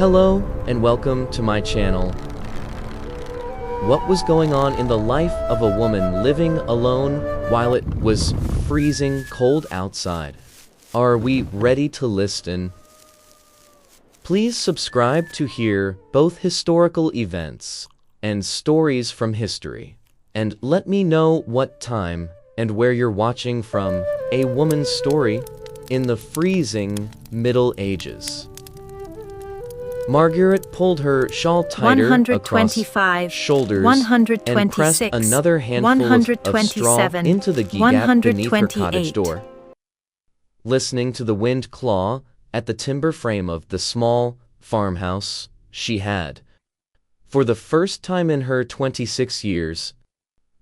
Hello and welcome to my channel. What was going on in the life of a woman living alone while it was freezing cold outside? Are we ready to listen? Please subscribe to hear both historical events and stories from history. And let me know what time and where you're watching from. A woman's story in the freezing Middle Ages. Margaret pulled her shawl tighter across shoulders and pressed another handful of straw into the gap beneath her cottage door. Listening to the wind claw at the timber frame of the small farmhouse, she had, for the first time in her 26 years,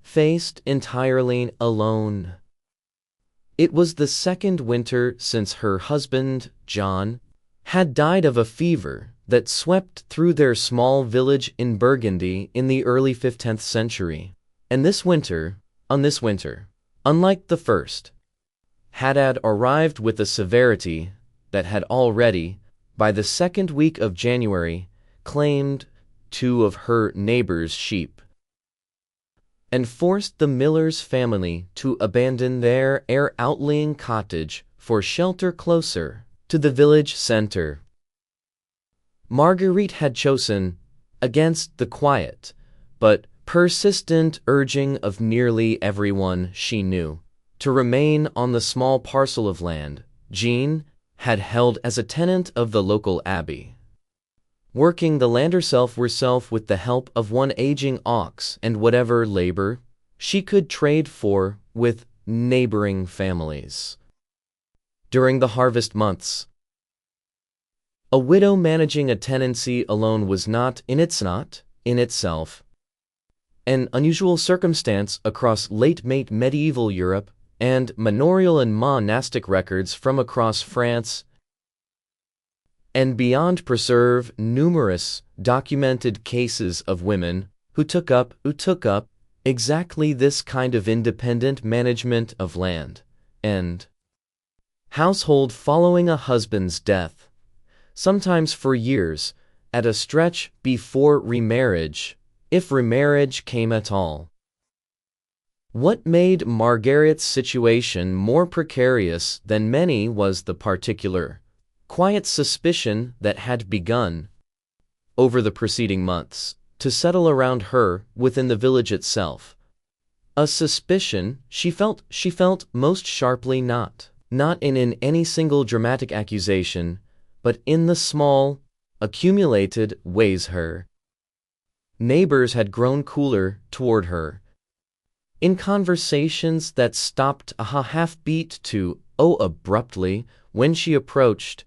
faced entirely alone. It was the second winter since her husband, John, had died of a fever that swept through their small village in Burgundy in the early 15th century. And this winter, unlike the first, had arrived with a severity that had already, by the second week of January, claimed 2 of her neighbors' sheep, and forced the miller's family to abandon their outlying cottage for shelter closer to the village center. Marguerite had chosen, against the quiet but persistent urging of nearly everyone she knew, to remain on the small parcel of land Jean had held as a tenant of the local abbey, working the land herself with the help of one aging ox and whatever labor she could trade for with neighboring families. During the harvest months, a widow managing a tenancy alone was not in itself an unusual circumstance across late medieval Europe, and manorial and monastic records from across France and beyond preserve numerous documented cases of women who took up exactly this kind of independent management of land and household following a husband's death, sometimes for years, at a stretch before remarriage, if remarriage came at all. What made Margaret's situation more precarious than many was the particular, quiet suspicion that had begun, over the preceding months, to settle around her within the village itself. A suspicion she felt most sharply not in any single dramatic accusation, but in the small, accumulated ways her neighbors had grown cooler toward her, in conversations that stopped a half-beat to abruptly when she approached,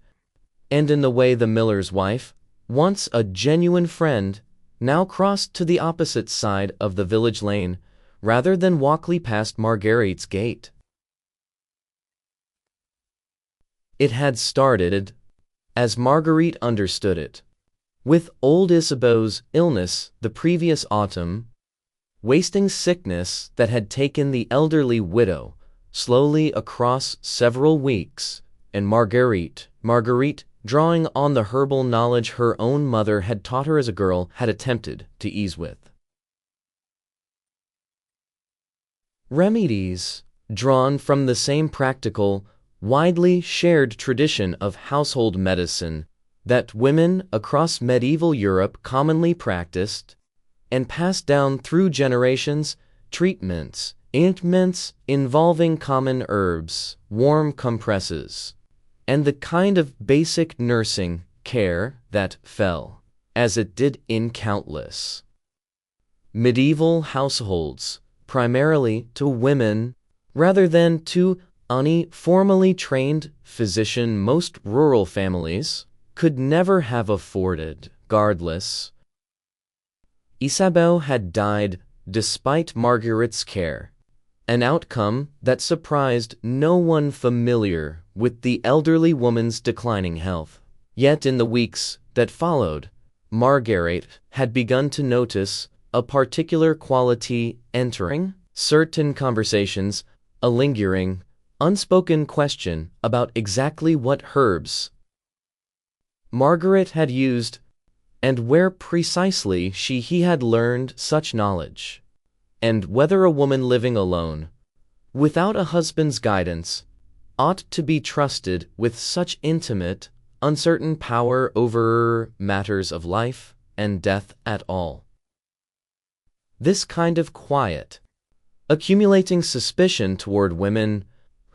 and in the way the miller's wife, once a genuine friend, now crossed to the opposite side of the village lane rather than walkly past Marguerite's gate. It had started, as Marguerite understood it, with old Isabeau's illness the previous autumn, wasting sickness that had taken the elderly widow slowly across several weeks, and Marguerite, drawing on the herbal knowledge her own mother had taught her as a girl, had attempted to ease with remedies drawn from the same practical, widely shared tradition of household medicine that women across medieval Europe commonly practiced and passed down through generations, treatments, ointments involving common herbs, warm compresses, and the kind of basic nursing care that fell, as it did in countless medieval households, primarily to women rather than to any formally trained physician most rural families could never have afforded. Regardless, Isabeau had died despite Marguerite's care, an outcome that surprised no one familiar with the elderly woman's declining health. Yet in the weeks that followed, Marguerite had begun to notice a particular quality entering certain conversations, a lingering, unspoken question about exactly what herbs Margaret had used and where precisely he had learned such knowledge, and whether a woman living alone, without a husband's guidance, ought to be trusted with such intimate, uncertain power over matters of life and death at all. This kind of quiet, accumulating suspicion toward women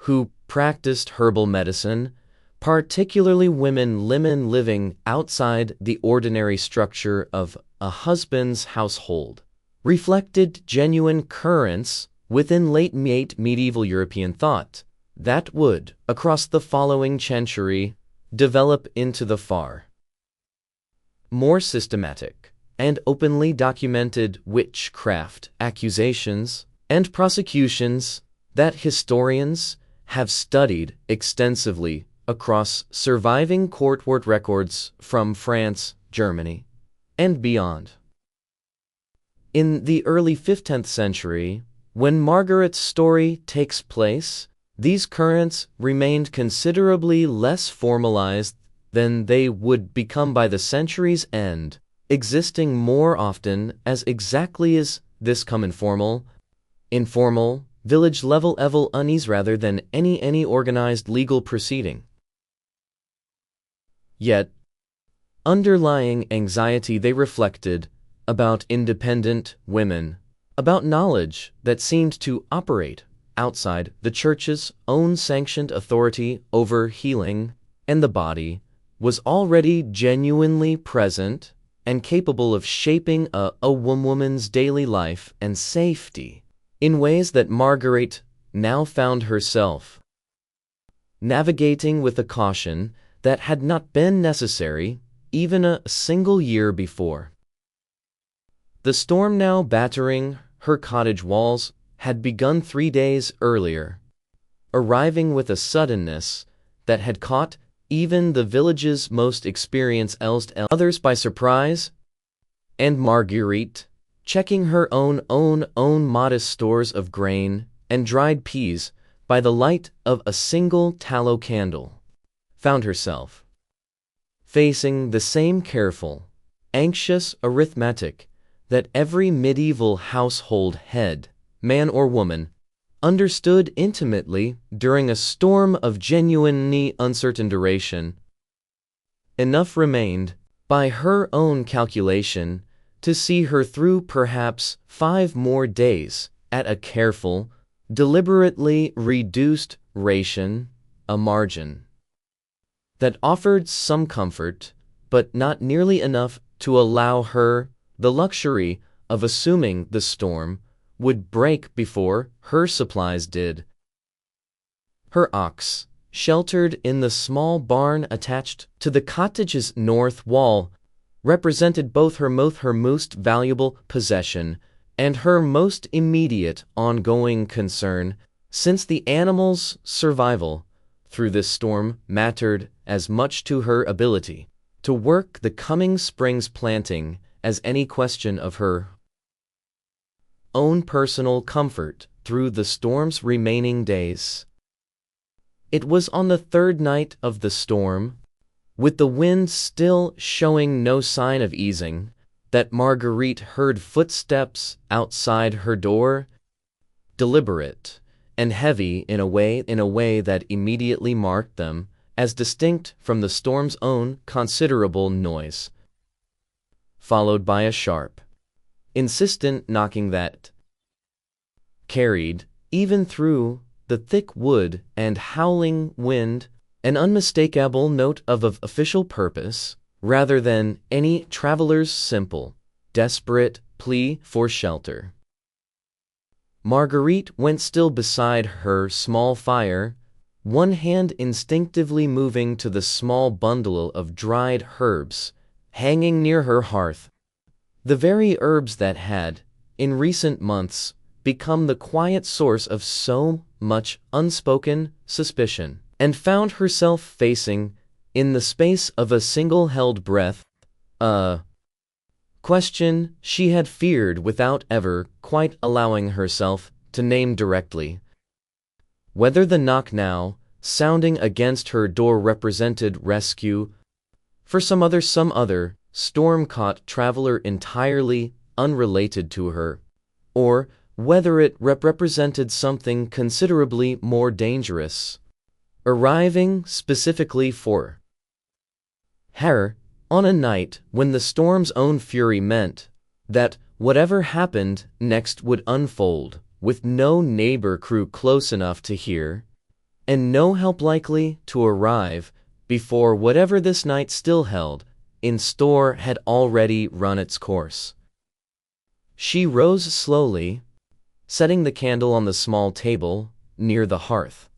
who practiced herbal medicine, particularly women living outside the ordinary structure of a husband's household, reflected genuine currents within late medieval European thought that would, across the following century, develop into the far more systematic and openly documented witchcraft accusations and prosecutions that historians have studied extensively across surviving court records from France, Germany, and beyond. In the early 15th century, when Margaret's story takes place, these currents remained considerably less formalized than they would become by the century's end, existing more often as exactly as this come informal, village-level unease rather than any organized legal proceeding. Yet, underlying anxiety they reflected about independent women, about knowledge that seemed to operate outside the Church's own sanctioned authority over healing and the body, was already genuinely present and capable of shaping a woman's daily life and safety in ways that Margaret now found herself navigating with a caution that had not been necessary even a single year before. The storm now battering her cottage walls had begun 3 days earlier, arriving with a suddenness that had caught even the village's most experienced others by surprise, and Marguerite, checking her own modest stores of grain and dried peas by the light of a single tallow candle, found herself facing the same careful, anxious arithmetic that every medieval household head, man or woman, understood intimately during a storm of genuinely uncertain duration. Enough remained, by her own calculation, to see her through perhaps 5 more days at a careful, deliberately reduced ration, a margin that offered some comfort, but not nearly enough to allow her the luxury of assuming the storm would break before her supplies did. Her ox, sheltered in the small barn attached to the cottage's north wall, represented both her most valuable possession and her most immediate ongoing concern, since the animal's survival through this storm mattered as much to her ability to work the coming spring's planting as any question of her own personal comfort through the storm's remaining days. It was on the 3rd night of the storm, with the wind still showing no sign of easing, that Marguerite heard footsteps outside her door, deliberate and heavy in a way that immediately marked them as distinct from the storm's own considerable noise, followed by a sharp, insistent knocking that carried, even through the thick wood and howling wind, an unmistakable note of official purpose, rather than any traveler's simple, desperate plea for shelter. Marguerite went still beside her small fire, one hand instinctively moving to the small bundle of dried herbs hanging near her hearth, the very herbs that had, in recent months, become the quiet source of so much unspoken suspicion, and found herself facing, in the space of a single held breath, a question she had feared without ever quite allowing herself to name directly. Whether the knock now, sounding against her door, represented rescue for some other storm-caught traveler entirely unrelated to her, or whether it represented something considerably more dangerous, arriving specifically for her on a night when the storm's own fury meant that whatever happened next would unfold with no neighbor crew close enough to hear, and no help likely to arrive before whatever this night still held in store had already run its course. She rose slowly, setting the candle on the small table near the hearth,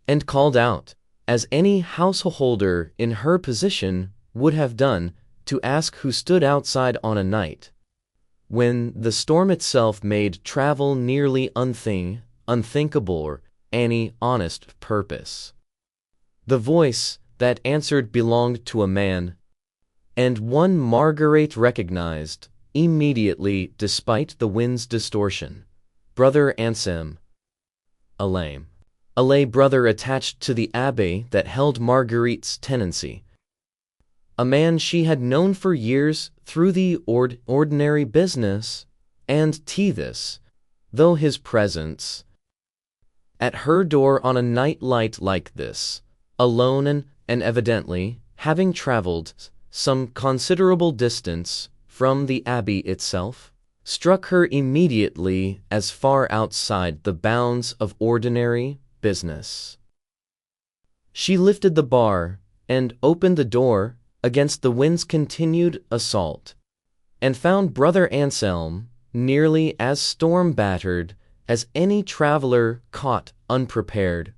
and called out, as any householder in her position would have done, to ask who stood outside on a night when the storm itself made travel nearly unthinkable or any honest purpose. The voice that answered belonged to a man, and one Marguerite recognized immediately despite the wind's distortion. Brother Anselm, a lay brother attached to the abbey that held Marguerite's tenancy. A man she had known for years through the ordinary business, and this, though his presence at her door on a night light like this, alone and evidently having traveled some considerable distance from the abbey itself, struck her immediately as far outside the bounds of ordinary business. She lifted the bar and opened the door against the wind's continued assault, and found Brother Anselm nearly as storm-battered as any traveler caught unprepared,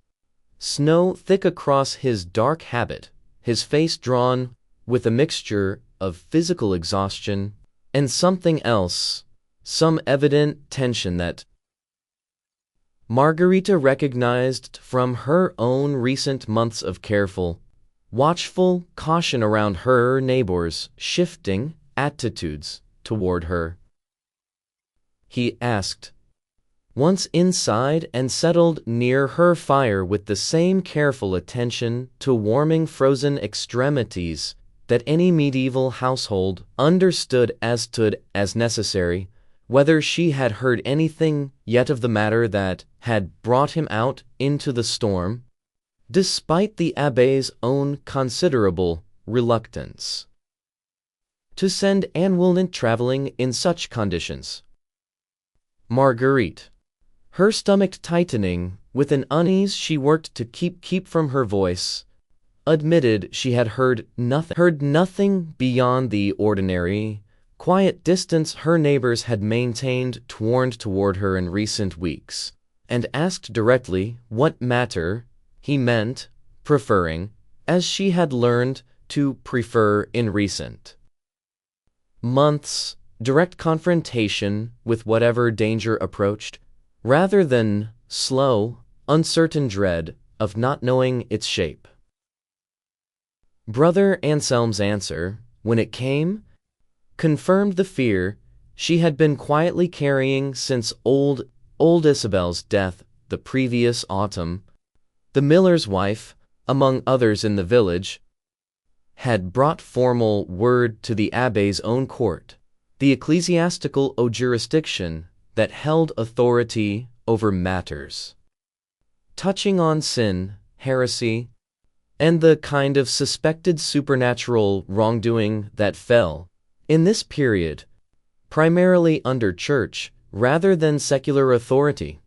snow thick across his dark habit, his face drawn with a mixture of physical exhaustion and something else, some evident tension that Margarita recognized from her own recent months of careful, watchful caution around her neighbors' shifting attitudes toward her. He asked, once inside and settled near her fire with the same careful attention to warming frozen extremities that any medieval household understood as necessary, whether she had heard anything yet of the matter that had brought him out into the storm, despite the abbé's own considerable reluctance to send Anne traveling in such conditions. Marguerite, her stomach tightening with an unease she worked to keep from her voice, admitted she had heard nothing beyond the ordinary, quiet distance her neighbors had maintained toward her in recent weeks, and asked directly what matter he meant preferring, as she had learned to prefer in recent months, direct confrontation with whatever danger approached, rather than slow, uncertain dread of not knowing its shape. Brother Anselm's answer, when it came, confirmed the fear she had been quietly carrying since old Isabel's death the previous autumn. The miller's wife, among others in the village, had brought formal word to the abbé's own court, the ecclesiastical jurisdiction that held authority over matters touching on sin, heresy, and the kind of suspected supernatural wrongdoing that fell, in this period, primarily under church rather than secular authority,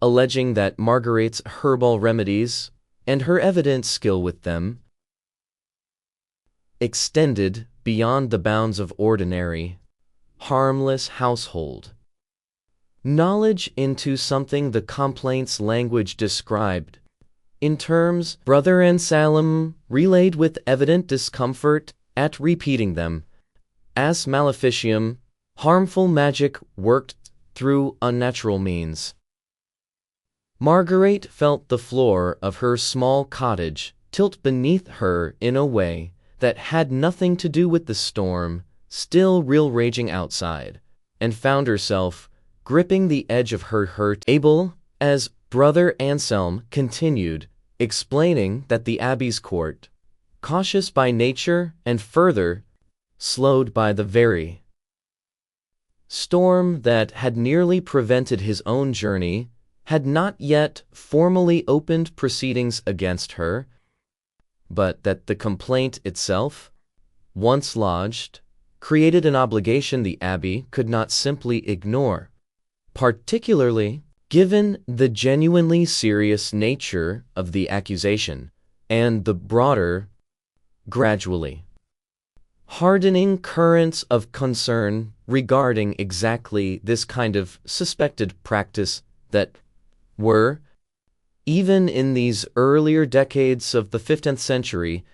alleging that Marguerite's herbal remedies and her evident skill with them extended beyond the bounds of ordinary, harmless household knowledge into something the complaint's language described in terms Brother Anselm relayed with evident discomfort at repeating them, as maleficium, harmful magic worked through unnatural means. Marguerite felt the floor of her small cottage tilt beneath her in a way that had nothing to do with the storm still raging outside, and found herself gripping the edge of her table as Brother Anselm continued, explaining that the abbey's court, cautious by nature and further slowed by the very storm that had nearly prevented his own journey, had not yet formally opened proceedings against her, but that the complaint itself, once lodged, created an obligation the abbey could not simply ignore, particularly given the genuinely serious nature of the accusation and the broader, gradually hardening currents of concern regarding exactly this kind of suspected practice that were, even in these earlier decades of the 15th century,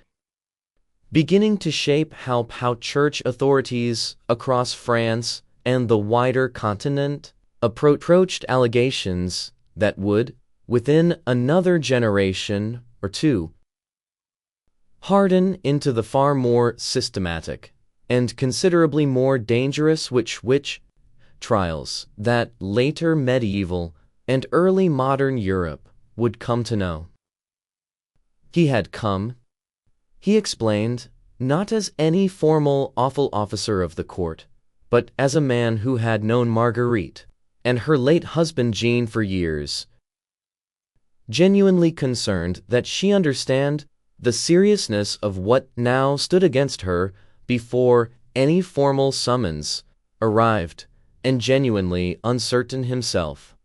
beginning to shape how church authorities across France and the wider continent approached allegations that would, within another generation or two, harden into the far more systematic and considerably more dangerous witch trials that later medieval and early modern Europe would come to know. He had come, he explained, not as any formal awful officer of the court, but as a man who had known Marguerite and her late husband Jean for years, genuinely concerned that she understand the seriousness of what now stood against her before any formal summons arrived, and genuinely uncertain himself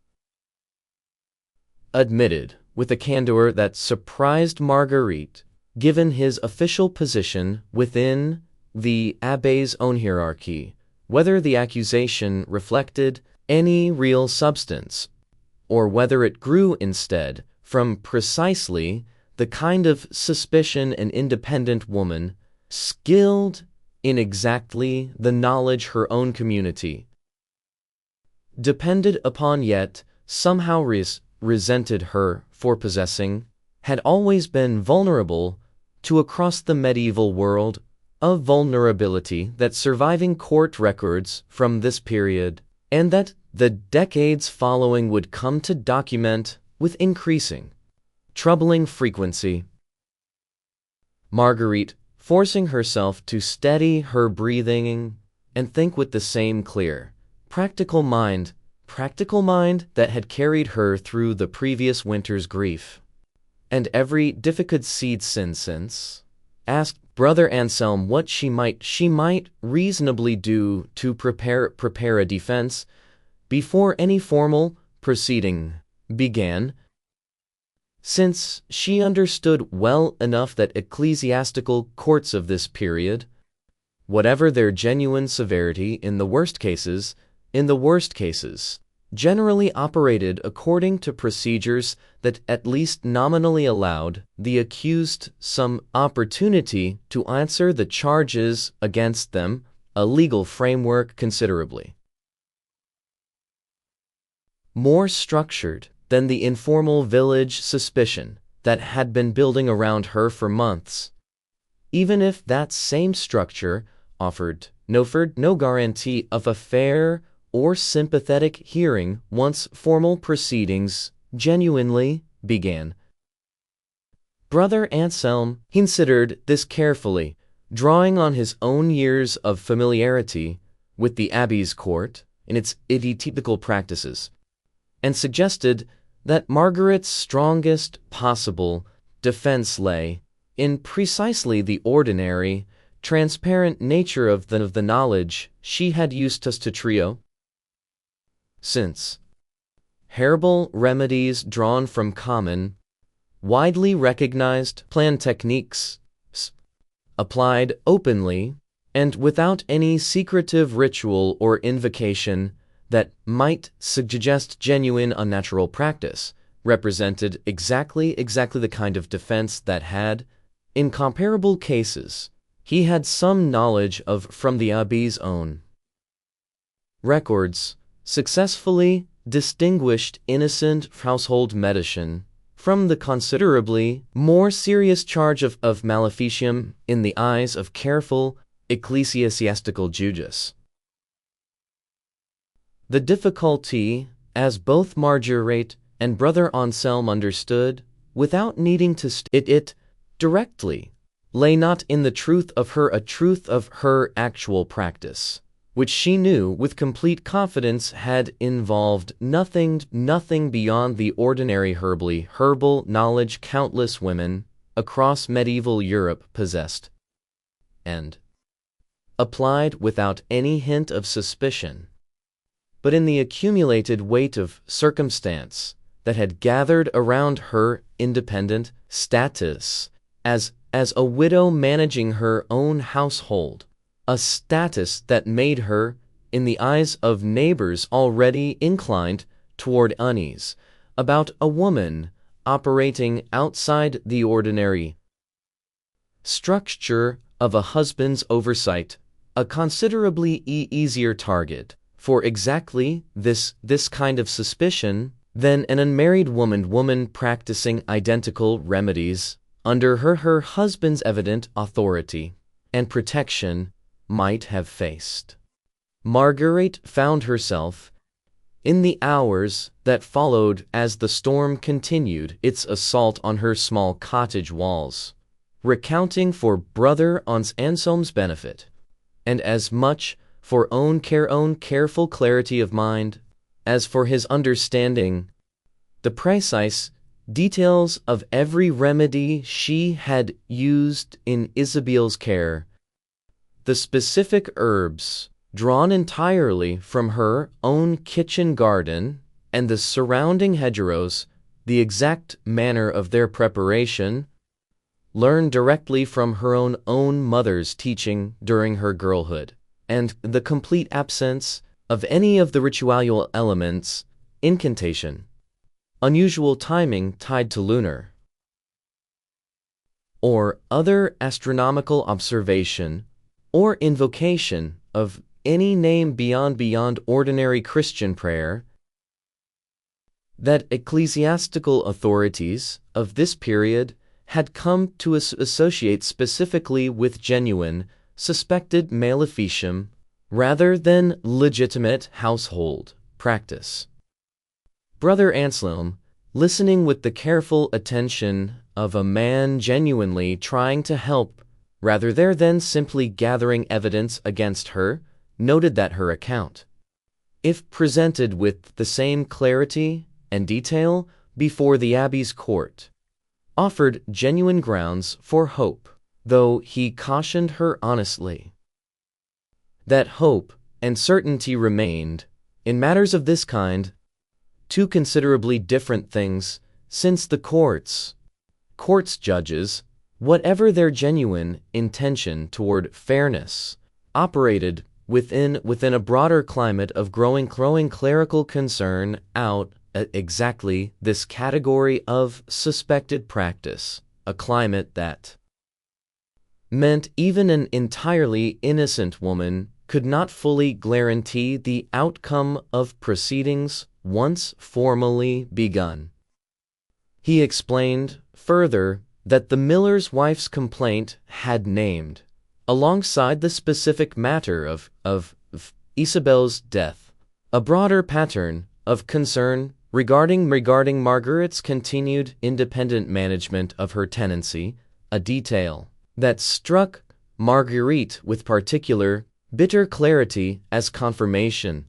admitted with a candor that surprised Marguerite, given his official position within the abbé's own hierarchy, whether the accusation reflected any real substance, or whether it grew instead from precisely the kind of suspicion an independent woman, skilled in exactly the knowledge her own community depended upon yet somehow resented her for possessing, had always been vulnerable to across the medieval world of vulnerability that surviving court records from this period and that the decades following would come to document with increasing, troubling frequency. Marguerite, forcing herself to steady her breathing and think with the same clear, practical mind that had carried her through the previous winter's grief and every difficult seed since, asked Brother Anselm what she might reasonably do to prepare a defense before any formal proceeding began, since she understood well enough that ecclesiastical courts of this period, whatever their genuine severity in the worst cases, generally operated according to procedures that at least nominally allowed the accused some opportunity to answer the charges against them, a legal framework considerably more structured than the informal village suspicion that had been building around her for months, even if that same structure offered no guarantee of a fair or sympathetic hearing once formal proceedings genuinely began. Brother Anselm considered this carefully, drawing on his own years of familiarity with the abbey's court and its typical practices, and suggested that Margaret's strongest possible defense lay in precisely the ordinary, transparent nature of the knowledge she had used us to trio. Since herbal remedies drawn from common, widely recognized plan techniques, applied openly and without any secretive ritual or invocation that might suggest genuine unnatural practice, represented exactly the kind of defense that had, in comparable cases, he had some knowledge of from the abbey's own records, successfully distinguished innocent household medicine from the considerably more serious charge of maleficium in the eyes of careful ecclesiastical judges. The difficulty, as both Marguerite and Brother Anselm understood, without needing to state it directly, lay not in the truth of her a truth of her actual practice, which she knew with complete confidence had involved nothing beyond the ordinary herbal knowledge countless women across medieval Europe possessed, and applied without any hint of suspicion, but in the accumulated weight of circumstance that had gathered around her independent status as a widow managing her own household, a status that made her, in the eyes of neighbors already inclined toward unease about a woman operating outside the ordinary structure of a husband's oversight, a considerably easier target for exactly this kind of suspicion than an unmarried woman practicing identical remedies under her husband's evident authority and protection might have faced. Marguerite found herself, in the hours that followed as the storm continued its assault on her small cottage walls, recounting for Brother Anselm's benefit, and as much for own careful clarity of mind, as for his understanding, the precise details of every remedy she had used in Isabel's care, the specific herbs drawn entirely from her own kitchen garden and the surrounding hedgerows, the exact manner of their preparation, learned directly from her own mother's teaching during her girlhood, and the complete absence of any of the ritual elements, incantation, unusual timing tied to lunar or other astronomical observation, or invocation of any name beyond ordinary Christian prayer, that ecclesiastical authorities of this period had come to associate specifically with genuine, suspected maleficium, rather than legitimate household practice. Brother Anselm, listening with the careful attention of a man genuinely trying to help rather than simply gathering evidence against her, noted that her account, if presented with the same clarity and detail before the abbey's court, offered genuine grounds for hope, though he cautioned her honestly that hope and certainty remained, in matters of this kind, two considerably different things, since the court's judges, whatever their genuine intention toward fairness, operated within a broader climate of growing clerical concern out at exactly this category of suspected practice, a climate that meant even an entirely innocent woman could not fully guarantee the outcome of proceedings once formally begun. He explained, further, that the miller's wife's complaint had named, alongside the specific matter of Isabel's death, a broader pattern of concern regarding Margaret's continued independent management of her tenancy, a detail that struck Marguerite with particular bitter clarity as confirmation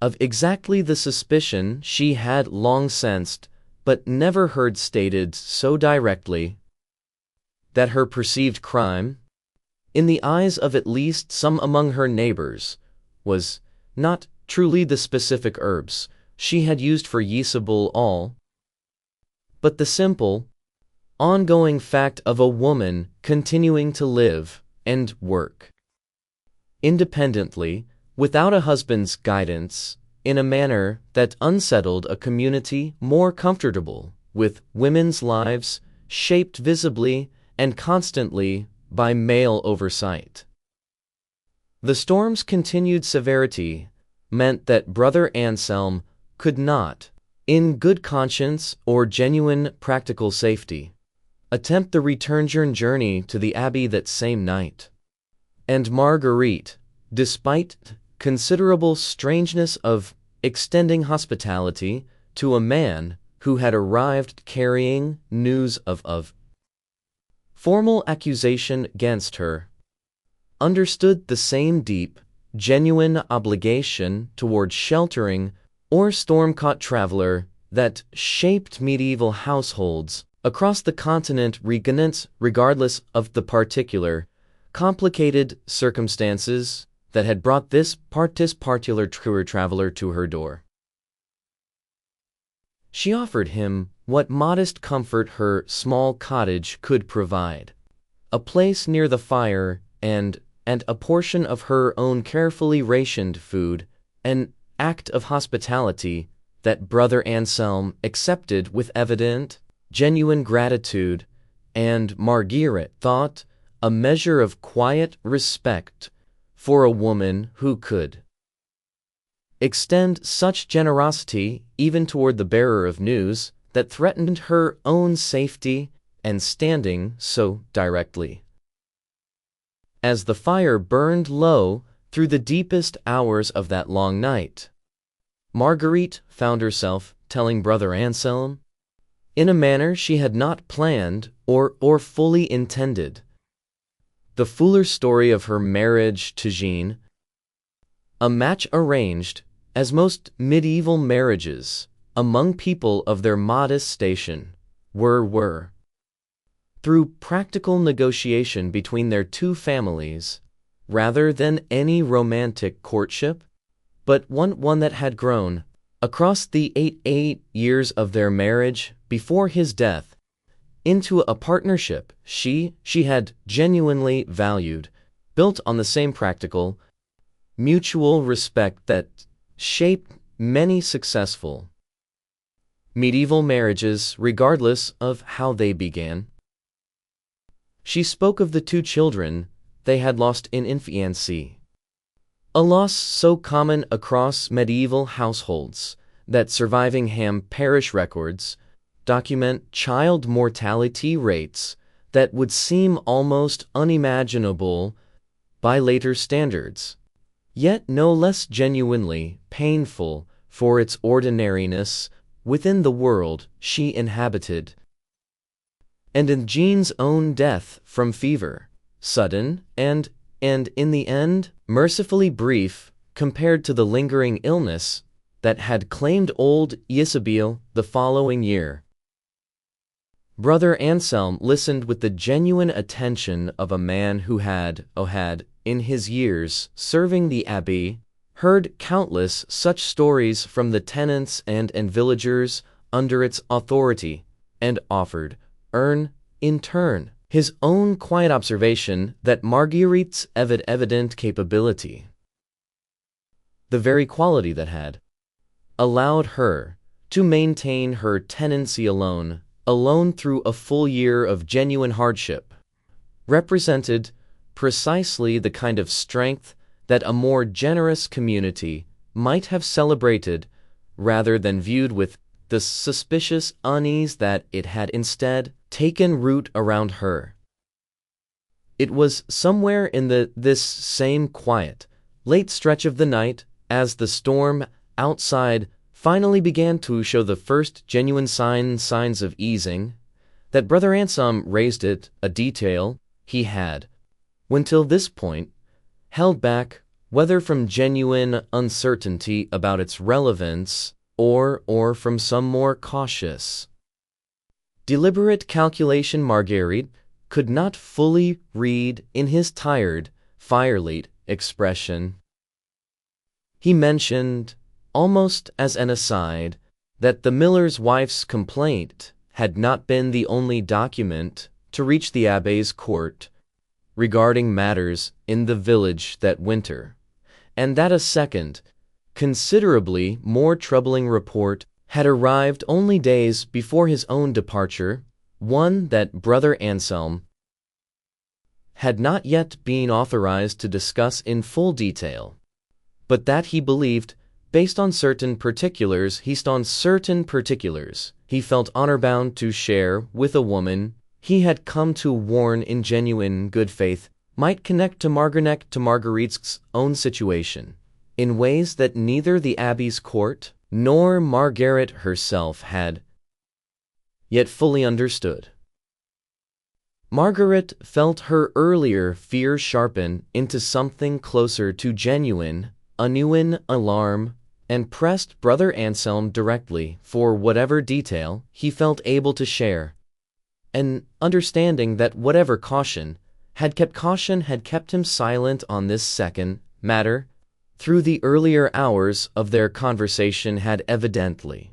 of exactly the suspicion she had long sensed but never heard stated so directly, that her perceived crime, in the eyes of at least some among her neighbors, was not truly the specific herbs she had used for Isabel, but the simple, ongoing fact of a woman continuing to live and work independently, without a husband's guidance, in a manner that unsettled a community more comfortable with women's lives shaped visibly and constantly by male oversight. The storm's continued severity meant that Brother Anselm could not, in good conscience or genuine practical safety, attempt the return journey to the abbey that same night. And Marguerite, despite considerable strangeness of extending hospitality to a man who had arrived carrying news of formal accusation against her, understood the same deep, genuine obligation toward sheltering or storm-caught traveler that shaped medieval households across the continent regardless of the particular, complicated circumstances that had brought this particular traveler to her door. She offered him what modest comfort her small cottage could provide, a place near the fire and a portion of her own carefully rationed food, an act of hospitality that Brother Anselm accepted with evident, genuine gratitude, and Margaret thought a measure of quiet respect for a woman who could extend such generosity even toward the bearer of news that threatened her own safety and standing so directly. As the fire burned low through the deepest hours of that long night, Marguerite found herself telling Brother Anselm, in a manner she had not planned or fully intended, the fuller story of her marriage to Jean, a match arranged, as most medieval marriages among people of their modest station were, through practical negotiation between their two families, rather than any romantic courtship, but one that had grown, across the eight years of their marriage before his death, into a partnership she had genuinely valued, built on the same practical, mutual respect that shaped many successful medieval marriages regardless of how they began. She spoke of the two children they had lost in infancy, a loss so common across medieval households that surviving Ham parish records document child mortality rates that would seem almost unimaginable by later standards, yet no less genuinely painful for its ordinariness within the world she inhabited. And in Jean's own death from fever, sudden and in the end mercifully brief compared to the lingering illness that had claimed old Isabel the following year, Brother Anselm listened with the genuine attention of a man who had, in his years serving the abbey, heard countless such stories from the tenants and villagers under its authority, and offered, in turn, his own quiet observation that Marguerite's evident capability, the very quality that had allowed her to maintain her tenancy alone through a full year of genuine hardship, represented precisely the kind of strength that a more generous community might have celebrated rather than viewed with the suspicious unease that it had instead taken root around her. It was somewhere in this same quiet, late stretch of the night, as the storm outside finally began to show the first genuine signs of easing, that Brother Anselm raised it, a detail he had, until this point, held back, whether from genuine uncertainty about its relevance or from some more cautious, deliberate calculation Marguerite could not fully read in his tired, fire-lit expression. He mentioned, almost as an aside, that the miller's wife's complaint had not been the only document to reach the abbé's court regarding matters in the village that winter, and that a second, considerably more troubling report had arrived only days before his own departure, one that Brother Anselm had not yet been authorized to discuss in full detail, but that he believed, based on certain particulars, he felt honor-bound to share with a woman he had come to warn in genuine good faith might connect to Marguerite's own situation, in ways that neither the abbey's court nor Margaret herself had yet fully understood. Margaret felt her earlier fear sharpen into something closer to genuine alarm, and pressed Brother Anselm directly for whatever detail he felt able to share. And understanding that whatever caution had kept him silent on this second matter, through the earlier hours of their conversation had evidently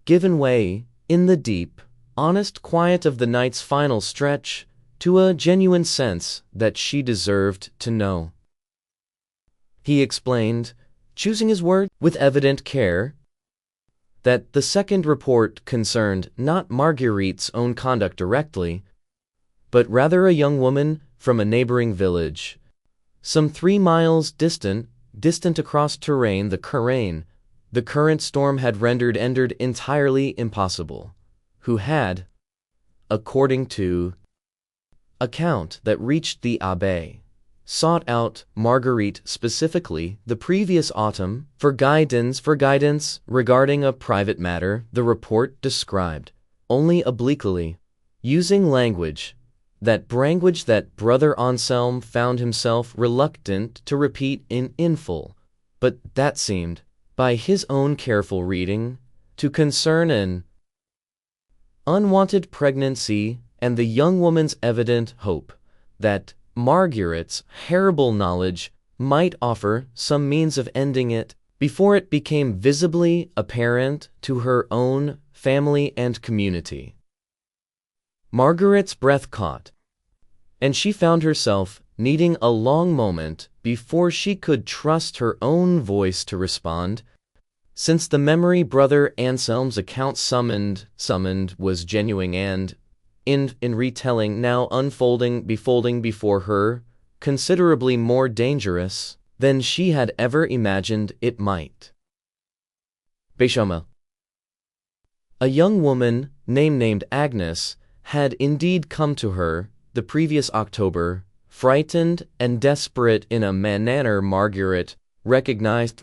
given way, in the deep, honest quiet of the night's final stretch, to a genuine sense that she deserved to know. He explained, choosing his word with evident care, that the second report concerned not Marguerite's own conduct directly, but rather a young woman from a neighboring village, some 3 miles distant across terrain the current storm had rendered entirely impossible, who had, according to account that reached the abbé, sought out Marguerite specifically the previous autumn for guidance regarding a private matter. The report described, only obliquely, using language that Brother Anselm found himself reluctant to repeat in full, but that seemed, by his own careful reading, to concern an unwanted pregnancy and the young woman's evident hope that Marguerite's terrible knowledge might offer some means of ending it before it became visibly apparent to her own family and community. Marguerite's breath caught, and she found herself needing a long moment before she could trust her own voice to respond, since the memory Brother Anselm's account summoned was genuine and, in retelling now unfolding before her, considerably more dangerous than she had ever imagined it might. Beshama. A young woman named Agnes had indeed come to her the previous October, frightened and desperate in a manner Marguerite recognized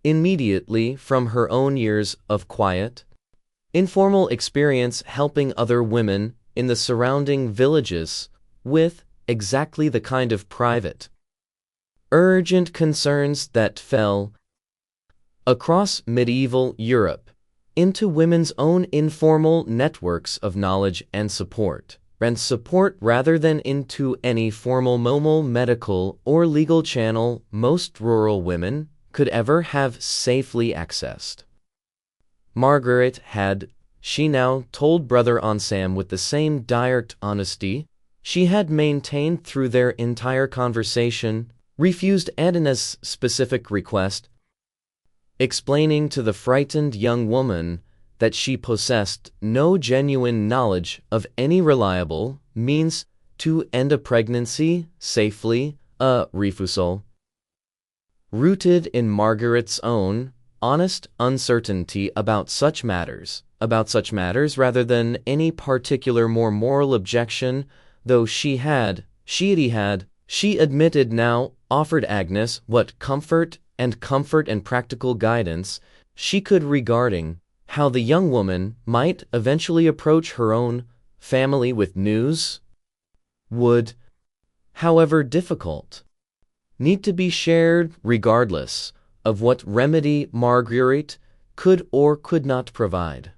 immediately from her own years of quiet, informal experience helping other women in the surrounding villages with exactly the kind of private, urgent concerns that fell across medieval Europe into women's own informal networks of knowledge and support rather than into any formal medical or legal channel most rural women could ever have safely accessed. Margaret had, she now told Brother Anselm with the same direct honesty she had maintained through their entire conversation, refused Adina's specific request, explaining to the frightened young woman that she possessed no genuine knowledge of any reliable means to end a pregnancy safely, a refusal rooted in Margaret's own honest uncertainty about such matters rather than any particular more moral objection, though she admitted now offered Agnes what comfort and practical guidance she could regarding how the young woman might eventually approach her own family with news would, however difficult, need to be shared regardless of what remedy Marguerite could or could not provide.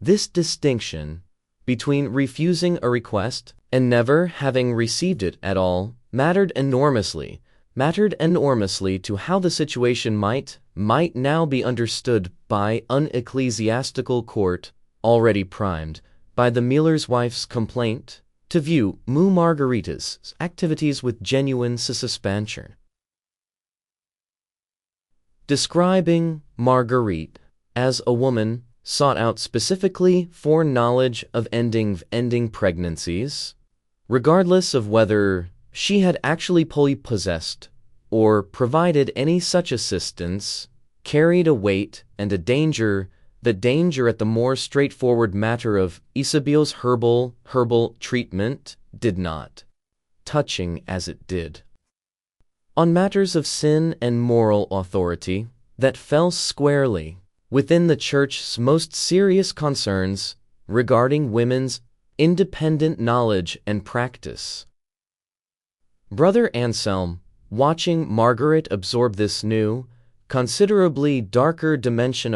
This distinction between refusing a request and never having received it at all mattered enormously to how the situation might now be understood by an ecclesiastical court already primed by the miller's wife's complaint to view Margarita's activities with genuine suspension. Describing Marguerite as a woman sought out specifically for knowledge of ending pregnancies, regardless of whether she had actually possessed or provided any such assistance, carried a weight and the danger at the more straightforward matter of Isabeau's herbal treatment did not, touching as it did on matters of sin and moral authority that fell squarely within the Church's most serious concerns regarding women's independent knowledge and practice. Brother Anselm, watching Margaret absorb this new, considerably darker dimension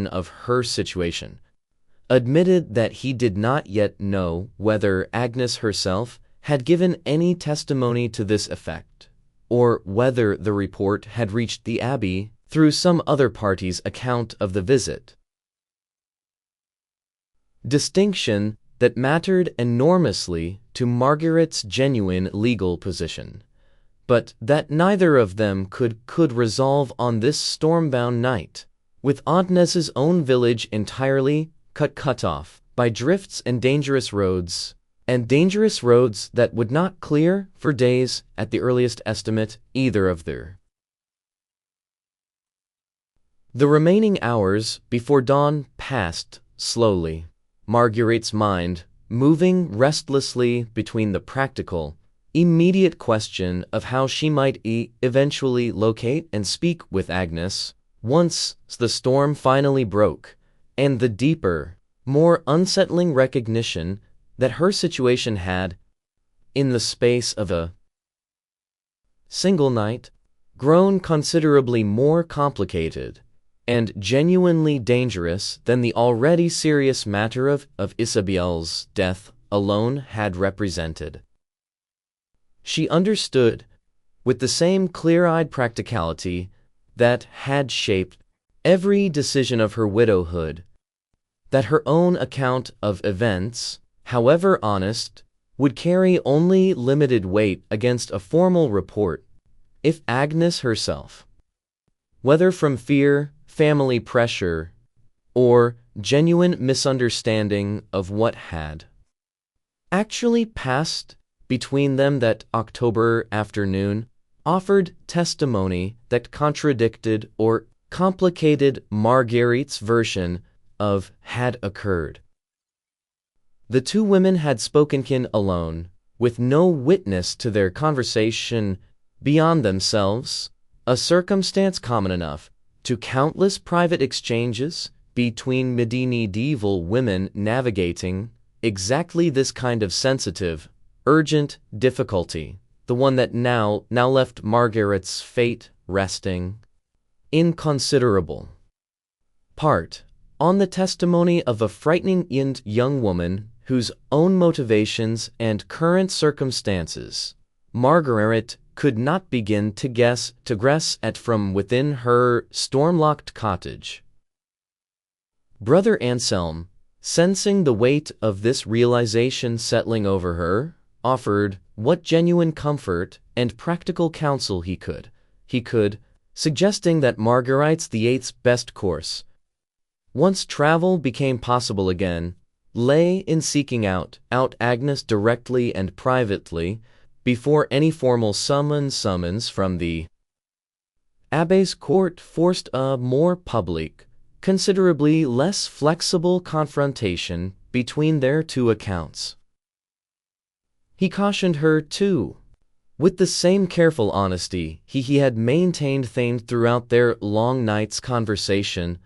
of her situation, admitted that he did not yet know whether Agnes herself had given any testimony to this effect, or whether the report had reached the Abbey through some other party's account of the visit. Distinction that mattered enormously to Margaret's genuine legal position, but that neither of them could resolve on this storm-bound night, with Agnes's own village entirely cut off by drifts and dangerous roads that would not clear for days at the earliest estimate either of their. The remaining hours before dawn passed slowly, Margaret's mind moving restlessly between the practical, immediate question of how she might eventually locate and speak with Agnes once the storm finally broke, and the deeper, more unsettling recognition that her situation had, in the space of a single night, grown considerably more complicated and genuinely dangerous than the already serious matter of Isabel's death alone had represented. She understood, with the same clear-eyed practicality that had shaped every decision of her widowhood, that her own account of events, however honest, would carry only limited weight against a formal report if Agnes herself, whether from fear, family pressure, or genuine misunderstanding of what had actually passed between them that October afternoon, offered testimony that contradicted or complicated Marguerite's version of had occurred. The two women had spoken alone, with no witness to their conversation beyond themselves, a circumstance common enough to countless private exchanges between medieval women navigating exactly this kind of sensitive, urgent difficulty, the one that now left Margaret's fate resting, in considerable part, on the testimony of a frightening young woman whose own motivations and current circumstances Margaret could not begin to guess at from within her storm-locked cottage. Brother Anselm, sensing the weight of this realization settling over her, offered what genuine comfort and practical counsel he could, suggesting that Marguerite VIII's best course, once travel became possible again, lay in seeking out Agnes directly and privately, before any formal summons from the Abbé's court forced a more public, considerably less flexible confrontation between their two accounts. He cautioned her, too, with the same careful honesty he had maintained throughout their long night's conversation,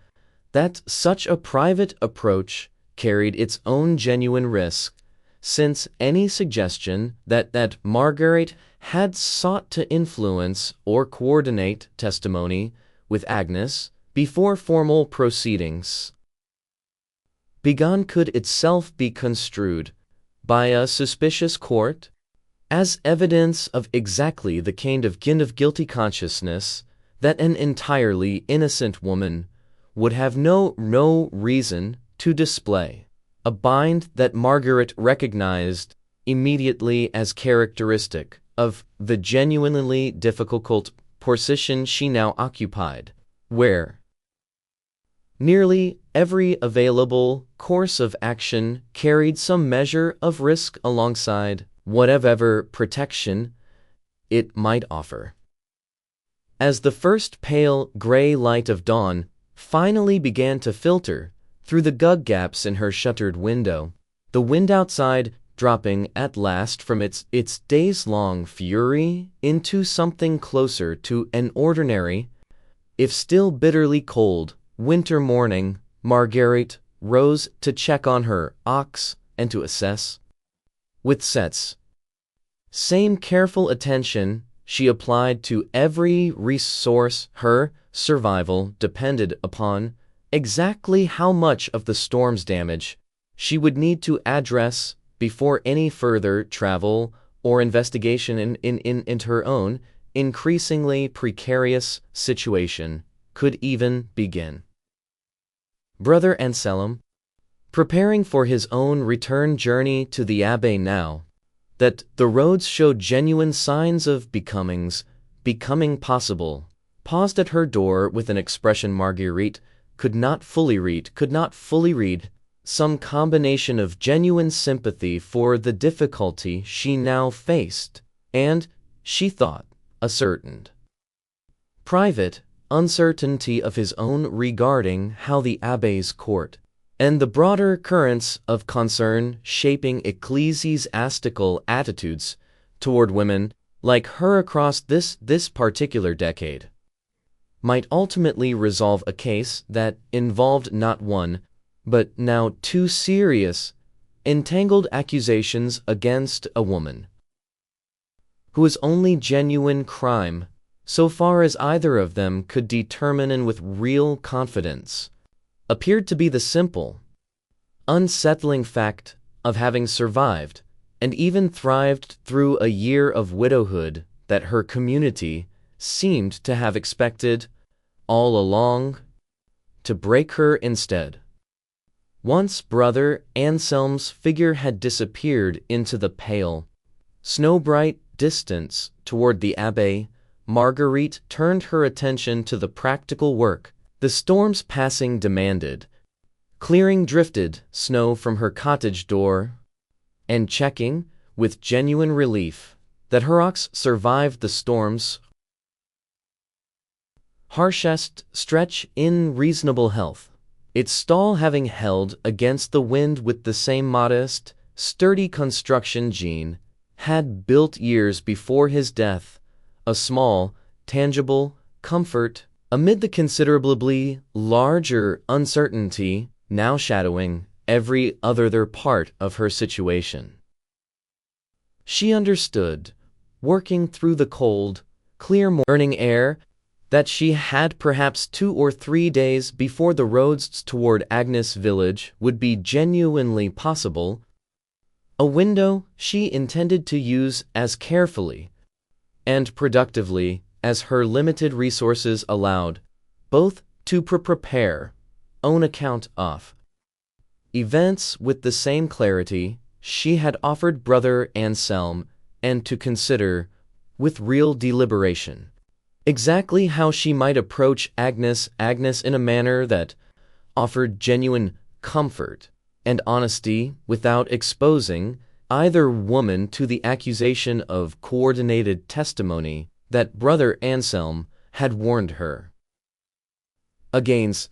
that such a private approach carried its own genuine risk, since any suggestion that Margaret had sought to influence or coordinate testimony with Agnes before formal proceedings begun could itself be construed by a suspicious court as evidence of exactly the kind of guilty consciousness that an entirely innocent woman would have no reason to display. A bind that Margaret recognized immediately as characteristic of the genuinely difficult position she now occupied, where nearly every available course of action carried some measure of risk alongside whatever protection it might offer. As the first pale gray light of dawn finally began to filter through the gaps in her shuttered window, the wind outside dropping at last from its days-long fury into something closer to an ordinary, if still bitterly cold, winter morning, Marguerite rose to check on her ox and to assess. With same careful attention she applied to every resource. Her survival depended upon exactly how much of the storm's damage she would need to address before any further travel or investigation into her own increasingly precarious situation could even begin. Brother Anselm, preparing for his own return journey to the Abbey now that the roads showed genuine signs of becoming possible, paused at her door with an expression Marguerite could not fully read, some combination of genuine sympathy for the difficulty she now faced, and, she thought, a certain private uncertainty of his own regarding how the Abbey's court and the broader currents of concern shaping ecclesiastical attitudes toward women like her across this particular decade might ultimately resolve a case that involved not one, but now two serious, entangled accusations against a woman whose only genuine crime, so far as either of them could determine and with real confidence, appeared to be the simple, unsettling fact of having survived and even thrived through a year of widowhood that her community seemed to have expected, all along, to break her instead. Once Brother Anselm's figure had disappeared into the pale, snow-bright distance toward the Abbey, Marguerite turned her attention to the practical work the storm's passing demanded, clearing drifted snow from her cottage door, and checking, with genuine relief, that her ox survived the storm's harshest stretch in reasonable health, its stall having held against the wind with the same modest, sturdy construction Jean had built years before his death, a small, tangible comfort amid the considerably larger uncertainty now shadowing every other part of her situation. She understood, working through the cold, clear morning air, that she had perhaps 2 or 3 days before the roads toward Agnes village would be genuinely possible, a window she intended to use as carefully and productively as her limited resources allowed, both to prepare, own account of events with the same clarity she had offered Brother Anselm, and to consider, with real deliberation, exactly how she might approach Agnes in a manner that offered genuine comfort and honesty without exposing either woman to the accusation of coordinated testimony that Brother Anselm had warned her against.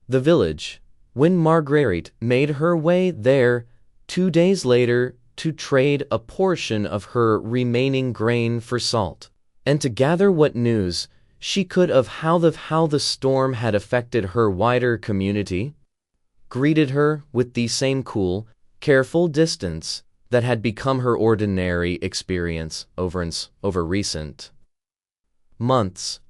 The village, when Marguerite made her way there 2 days later to trade a portion of her remaining grain for salt, and to gather what news she could of how the storm had affected her wider community, greeted her with the same cool, careful distance that had become her ordinary experience over recent months,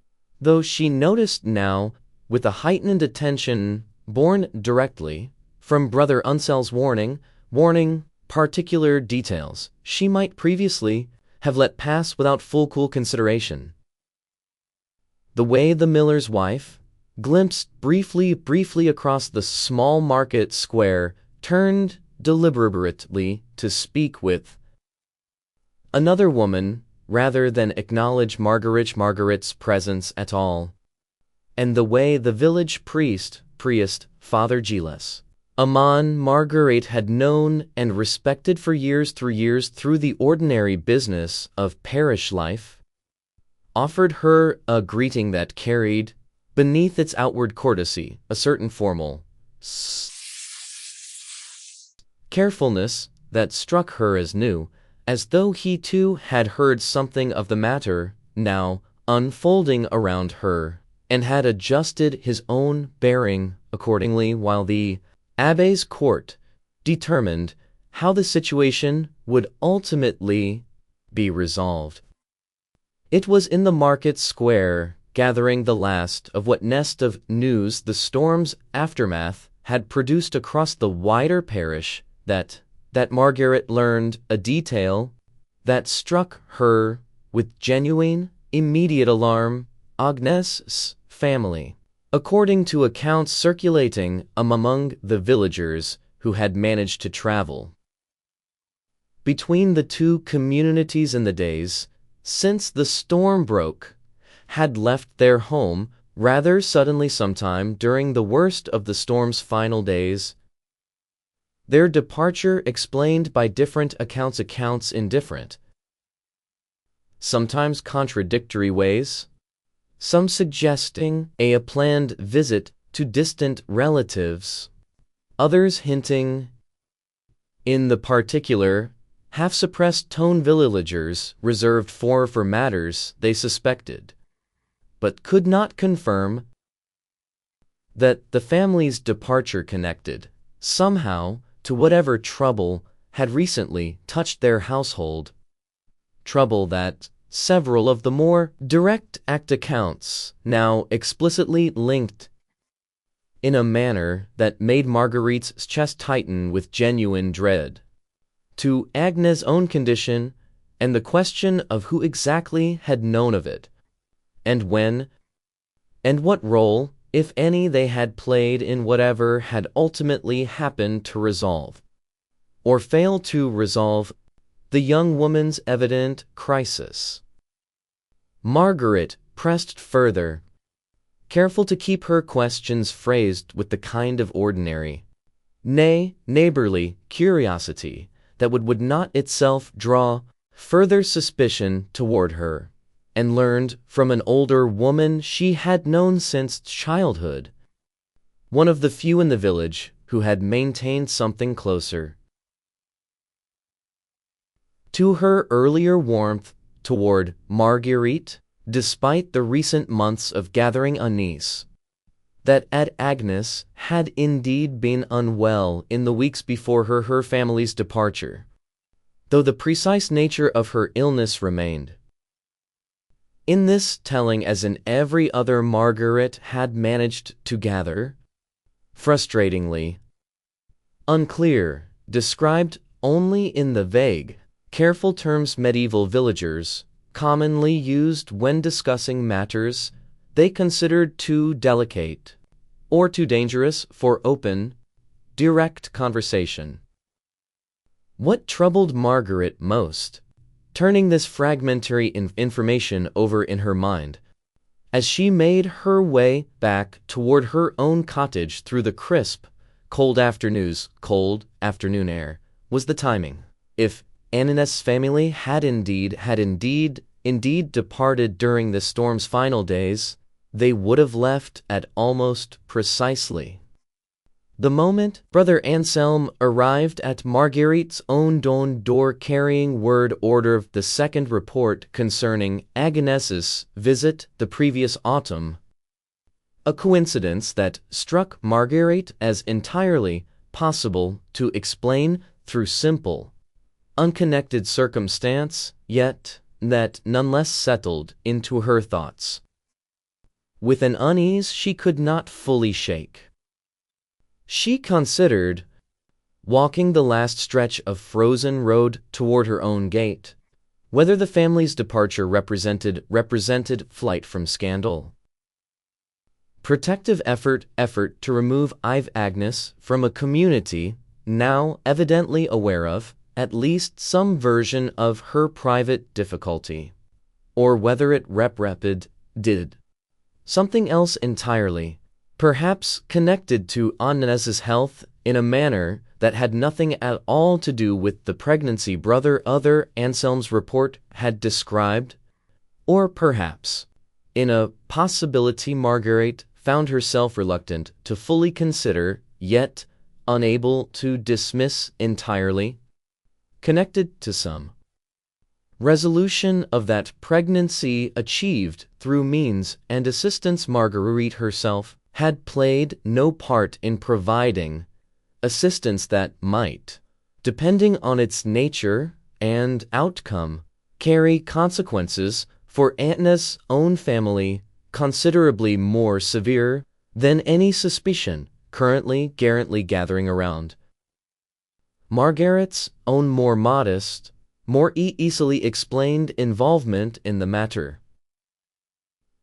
though she noticed now with a heightened attention born directly from Brother Anselm's warning particular details she might previously have let pass without full cool consideration. The way the miller's wife, glimpsed briefly across the small market square, turned deliberately to speak with another woman rather than acknowledge Marguerite's presence at all, and the way the village priest, Father Gilles, a man Marguerite had known and respected for years through the ordinary business of parish life, offered her a greeting that carried, beneath its outward courtesy, a certain formal carefulness that struck her as new, as though he too had heard something of the matter now unfolding around her, and had adjusted his own bearing accordingly, while the Abbé's court, determined how the situation would ultimately be resolved. It was in the market square, gathering the last of what nest of news the storm's aftermath had produced across the wider parish, that Margaret learned a detail that struck her with genuine, immediate alarm: Agnes's family. According to accounts circulating among the villagers who had managed to travel between the two communities in the days since the storm broke, had left their home rather suddenly sometime during the worst of the storm's final days. Their departure explained by different accounts in different, sometimes contradictory ways, some suggesting a planned visit to distant relatives, others hinting, in the particular, half-suppressed tone villagers reserved for matters they suspected, but could not confirm, that the family's departure connected, somehow, to whatever trouble had recently touched their household, trouble that several of the more direct accounts now explicitly linked in a manner that made Marguerite's chest tighten with genuine dread to Agnes' own condition and the question of who exactly had known of it, and when, and what role, if any, they had played in whatever had ultimately happened to resolve, or fail to resolve, the young woman's evident crisis. Margaret pressed further, careful to keep her questions phrased with the kind of ordinary, nay, neighborly curiosity that would not itself draw further suspicion toward her, and learned from an older woman she had known since childhood, one of the few in the village who had maintained something closer to her earlier warmth toward Marguerite, despite the recent months of gathering unease, that Agnes had indeed been unwell in the weeks before her family's departure, though the precise nature of her illness remained, in this telling as in every other Margaret had managed to gather, frustratingly unclear, described only in the vague, careful terms medieval villagers commonly used when discussing matters they considered too delicate or too dangerous for open, direct conversation. What troubled Margaret most, turning this fragmentary information over in her mind, as she made her way back toward her own cottage through the crisp, cold afternoon air, was the timing. If Agnes's family had indeed departed during the storm's final days, they would have left at almost precisely the moment Brother Anselm arrived at Marguerite's own door carrying word order of the second report concerning Agnes's visit the previous autumn, a coincidence that struck Marguerite as entirely possible to explain through simple, unconnected circumstance, yet that none less settled into her thoughts with an unease she could not fully shake. She considered, walking the last stretch of frozen road toward her own gate, whether the family's departure represented flight from scandal, protective effort to remove Agnes from a community now evidently aware of at least some version of her private difficulty, or whether it did something else entirely, perhaps connected to Agnes's health in a manner that had nothing at all to do with the pregnancy Brother Anselm's report had described, or perhaps, in a possibility Marguerite found herself reluctant to fully consider, yet unable to dismiss entirely, connected to some resolution of that pregnancy achieved through means and assistance Marguerite herself had played no part in providing, assistance that might, depending on its nature and outcome, carry consequences for Anna's own family considerably more severe than any suspicion currently gathering around Margaret's own more modest, more easily explained involvement in the matter.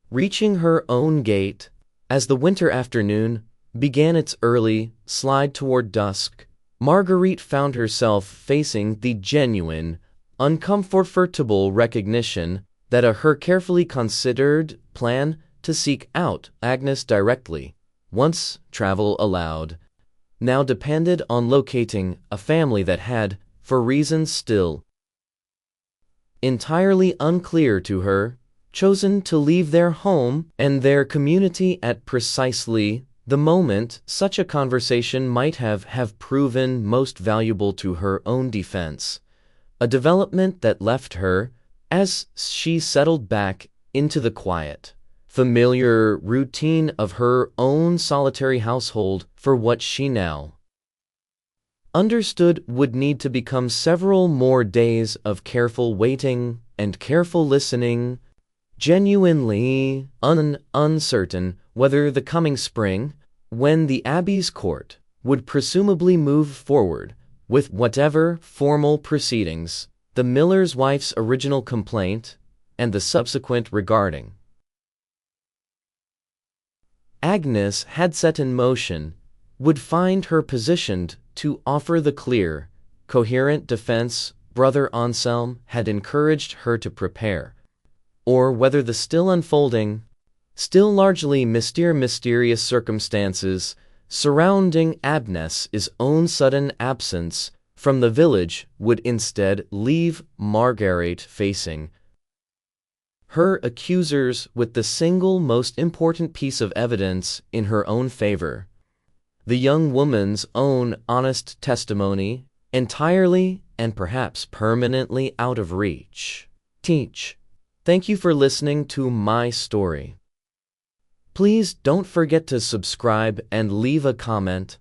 Reaching her own gate, as the winter afternoon began its early slide toward dusk, Marguerite found herself facing the genuine, uncomfortable recognition that her carefully considered plan to seek out Agnes directly, once travel allowed, now depended on locating a family that had, for reasons still entirely unclear to her, chosen to leave their home and their community at precisely the moment such a conversation might have proven most valuable to her own defense, a development that left her, as she settled back into the quiet, familiar routine of her own solitary household for what she now understood would need to become several more days of careful waiting and careful listening, genuinely uncertain whether the coming spring, when the Abbey's court would presumably move forward with whatever formal proceedings, the miller's wife's original complaint and the subsequent regarding Agnes had set in motion, would find her positioned to offer the clear, coherent defense Brother Anselm had encouraged her to prepare, or whether the still unfolding, still largely mysterious circumstances surrounding Agnes's own sudden absence from the village would instead leave Marguerite facing her accusers with the single most important piece of evidence in her own favor, the young woman's own honest testimony, entirely and perhaps permanently out of reach. Thank you for listening to my story. Please don't forget to subscribe and leave a comment.